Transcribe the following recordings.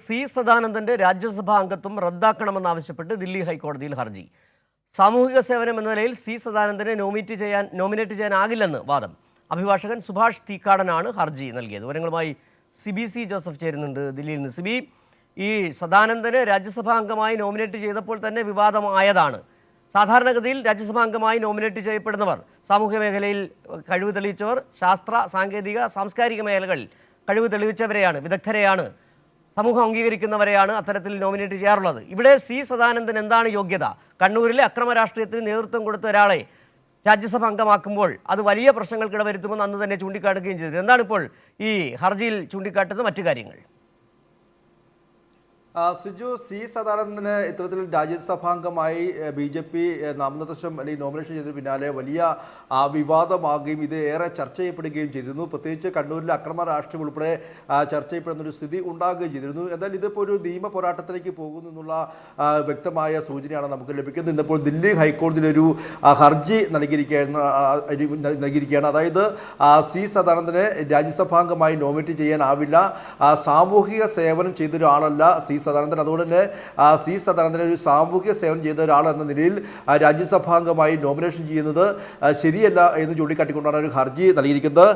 C സദാനന്ദന്റെ രാജ്യസഭാ അംഗത്വം റദ്ദാക്കണമെന്നാവശ്യപ്പെട്ട് ദില്ലി ഹൈക്കോടതിയിൽ ഹർജി. സാമൂഹിക സേവനം എന്ന നിലയിൽ സി സദാനന്ദനെ നോമിനേറ്റ് ചെയ്യാനാകില്ലെന്ന് വാദം. അഭിഭാഷകൻ സുഭാഷ് തീക്കാടനാണ് ഹർജി നൽകിയത്. വിവരങ്ങളുമായി സി ജോസഫ് ചേരുന്നുണ്ട് ദില്ലിയിൽ നിന്ന്. സിബി, ഈ സദാനന്ദനെ രാജ്യസഭാ അംഗമായി നോമിനേറ്റ് ചെയ്തപ്പോൾ തന്നെ വിവാദമായതാണ്. സാധാരണഗതിയിൽ രാജ്യസഭാ അംഗമായി നോമിനേറ്റ് ചെയ്യപ്പെടുന്നവർ സാമൂഹ്യ മേഖലയിൽ കഴിവ് തെളിയിച്ചവർ, ശാസ്ത്ര സാങ്കേതിക സാംസ്കാരിക മേഖലകളിൽ കഴിവ് തെളിയിച്ചവരെയാണ്, വിദഗ്ധരെയാണ്, സമൂഹം അംഗീകരിക്കുന്നവരെയാണ് അത്തരത്തിൽ നോമിനേറ്റ് ചെയ്യാറുള്ളത്. ഇവിടെ സി സദാനന്ദൻ എന്താണ് യോഗ്യത? കണ്ണൂരിലെ അക്രമ രാഷ്ട്രീയത്തിന് നേതൃത്വം കൊടുത്ത ഒരാളെ രാജ്യസഭ അംഗമാക്കുമ്പോൾ അത് വലിയ പ്രശ്നങ്ങൾക്കിടവരുത്തുമെന്ന് അന്ന് തന്നെ ചൂണ്ടിക്കാട്ടുകയും ചെയ്തത്. എന്താണിപ്പോൾ ഈ ഹർജിയിൽ ചൂണ്ടിക്കാട്ടുന്ന മറ്റു കാര്യങ്ങൾ? സിജു, സി സദാനന്ദന് ഇത്തരത്തിൽ രാജ്യസഭാംഗമായി BJP നാമനിർദ്ദേശം അല്ലെങ്കിൽ നോമിനേഷൻ ചെയ്തതിന് പിന്നാലെ വലിയ വിവാദമാകുകയും ഇത് ഏറെ ചർച്ച ചെയ്യപ്പെടുകയും ചെയ്തിരുന്നു. പ്രത്യേകിച്ച് കണ്ണൂരിലെ അക്രമ രാഷ്ട്രീയം ഉൾപ്പെടെ ചർച്ച ചെയ്യപ്പെടുന്ന ഒരു സ്ഥിതി ഉണ്ടാകുകയും ചെയ്തിരുന്നു. എന്നാൽ ഇതിപ്പോൾ ഒരു നിയമ പോരാട്ടത്തിലേക്ക് പോകുന്നു എന്നുള്ള വ്യക്തമായ സൂചനയാണ് നമുക്ക് ലഭിക്കുന്നത്. ഇന്നിപ്പോൾ ദില്ലി ഹൈക്കോടതിയിലൊരു ഹർജി നൽകിയിരിക്കുകയാണ്. അതായത് സി സദാനന്ദനെ രാജ്യസഭാംഗമായി നോമിനേറ്റ് ചെയ്യാനാവില്ല, സാമൂഹിക സേവനം ചെയ്തൊരാളല്ല സി സദാനന്ദൻ. അതുകൊണ്ട് തന്നെ സി സദാനന്ദനെ ഒരു സാമൂഹ്യ സേവനം ചെയ്ത ഒരാൾ എന്ന നിലയിൽ രാജ്യസഭാംഗമായി നോമിനേഷൻ ചെയ്യുന്നത് ശരിയല്ല എന്ന് ചൂണ്ടിക്കാട്ടിക്കൊണ്ടാണ് ഒരു ഹർജി നൽകിയിരിക്കുന്നത്.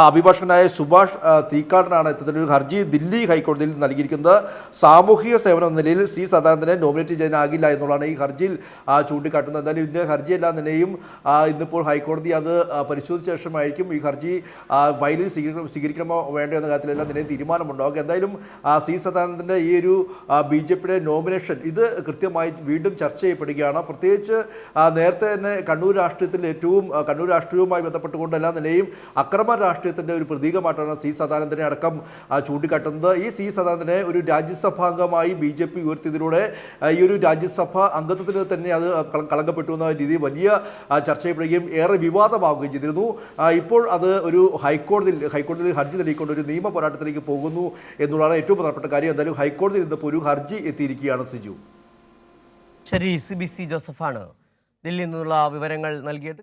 അഭിഭാഷകനായ സുഭാഷ് തീക്കാടനാണ് ഇത്തരത്തിലൊരു ഹർജി ദില്ലി ഹൈക്കോടതിയിൽ നൽകിയിരിക്കുന്നത്. സാമൂഹിക സേവനം എന്ന നിലയിൽ സി സദാനന്ദനെ നോമിനേറ്റ് ചെയ്യാനാകില്ല എന്നുള്ളതാണ് ഈ ഹർജിയിൽ ചൂണ്ടിക്കാട്ടുന്നത്. എന്തായാലും ഇതിൻ്റെ ഹർജിയെല്ലാം തന്നെയും ഇന്നിപ്പോൾ ഹൈക്കോടതി അത് പരിശോധിച്ച ശേഷമായിരിക്കും ഈ ഹർജി ഫയലിൽ സ്വീകരിക്കണമോ വേണ്ടോ എന്ന കാര്യത്തിലെല്ലാം തന്നെ തീരുമാനമുണ്ടാകും. എന്തായാലും സി സദാനന്ദൻ്റെ ഈ ഒരു BJPയുടെ നോമിനേഷൻ ഇത് കൃത്യമായി വീണ്ടും ചർച്ച ചെയ്യപ്പെടുകയാണ്. പ്രത്യേകിച്ച് നേരത്തെ തന്നെ കണ്ണൂർ രാഷ്ട്രീയവുമായി ബന്ധപ്പെട്ടുകൊണ്ടെല്ലാം തന്നെയും അക്രമ രാഷ്ട്രീയത്തിൻ്റെ ഒരു പ്രതീകമായിട്ടാണ് സി സദാനന്ദനെ അടക്കം ചൂണ്ടിക്കാട്ടുന്നത്. ഈ സി സദാനന്ദനെ ഒരു രാജ്യസഭാംഗമായി BJP ഉയർത്തിയതിലൂടെ ഈ ഒരു രാജ്യസഭ അംഗത്വത്തിന് തന്നെ അത് കളങ്കപ്പെട്ടു എന്ന രീതി വലിയ ചർച്ച ചെയ്യപ്പെടുകയും ഏറെ വിവാദമാവുകയും ചെയ്തിരുന്നു. ഇപ്പോൾ അത് ഒരു ഹൈക്കോടതിയിൽ ഹർജി നൽകിക്കൊണ്ട് ഒരു നിയമ പോരാട്ടത്തിലേക്ക് പോകുന്നു എന്നുള്ളതാണ് ഏറ്റവും പ്രധാനപ്പെട്ട കാര്യം. എന്തായാലും ഹൈക്കോടതിയിൽ നിന്നിപ്പോൾ ഒരു ഹർജി എത്തിയിരിക്കുകയാണ് സിജു. ശരി, സി ജോസഫാണ് ദില്ലിയിൽ നിന്നുള്ള വിവരങ്ങൾ നൽകിയത്.